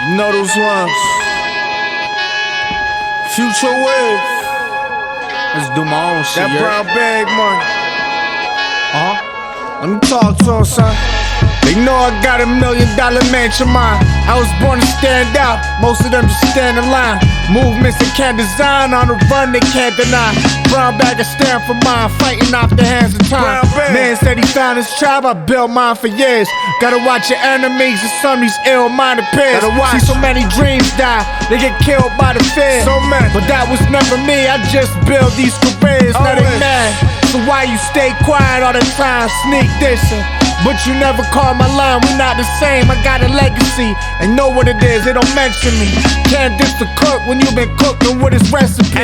You know those ones. Future Wave. Let's do my own shit. That brown bag money. Let me talk to 'em, son. They know I got $1 million mansion mind. I was born to stand out. Most of them just stand in line. Movements they can't design, on the run they can't deny. Brown bag, I stand for mine, fighting off the hands of time. Man said he found his tribe, I built mine for years. Gotta watch your enemies and some of these ill-minded peers. See so many dreams die, they get killed by the fear. So many, but that was never me. I just built these careers. Now they mad, so why you stay quiet all the time? Sneak dissing, but you never call my line. We not the same. I got a legacy. They know what it is. They don't mention me. Can't diss the cook when you been cooking with his recipe.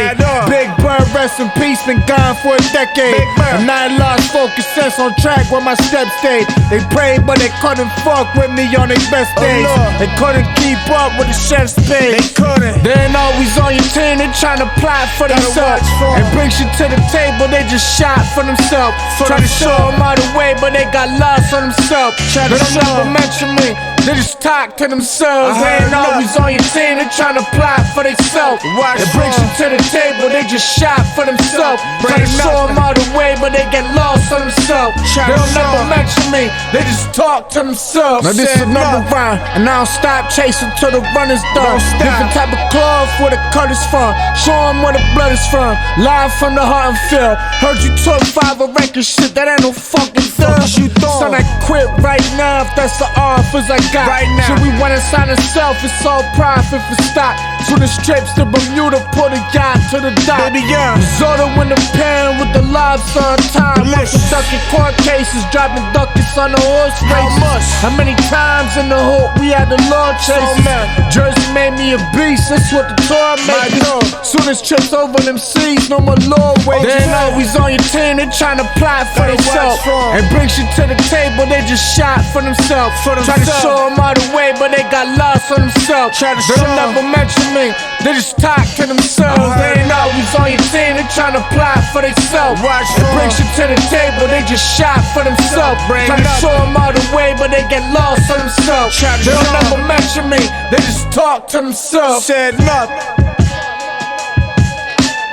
Big Bird, rest in peace, been gone for a decade. And I lost focus, sense on track where my steps stayed. They prayed, but they couldn't fuck with me on their best days. They couldn't keep up with the chef's pace. They couldn't. They ain't always on your team. They tryna plot for themselves and bring shit to the table. They just shot for themselves. Try to show them all the way, but they got lost on themselves. They don't never mention me. They just talk to themselves. They ain't always on your team. They tryna plot for themselves. They bring shit to the table. They just shot for themselves. Try to show them all the way, but they get lost on themselves. They don't never mention me. They just talk to themselves. Now this is another round, and I don't stop chasing till the run is done. Different type of cloth where the cut is from. Show them where the blood is from. Live from the heart and feel. Heard you took 5 a record, shit that ain't no fucking thing. Son, I quit right now if that's the offers I got. Right now. So we went inside itself, it's all profit for stock. So the trips to Bermuda, put a yacht to the dock. Baby, yeah. Zoda in the pen with the lobster on time. Ducking court cases, dropping ducats on the horse races. How many times in the hood we had the law chases? Jersey made me a beast, that's what the tour made me. Soon as trips over them seas, no more law wages. They ain't always on your team, they tryna plot for themselves and bring shit to the table. They just shot for themselves. Try to show them all the way, but they got lost on themselves. They don't never mention me, they just talk to themselves. They ain't always on your team, they tryna plot for themselves and bring shit to the table. They just shot for themselves. Try to show them all the way, but they get lost on themselves. They don't never mention me, they just talk to themselves. Said nothing.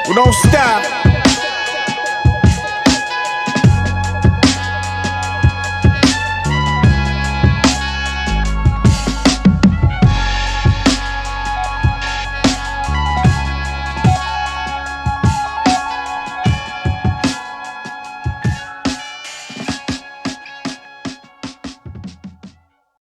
We don't stop.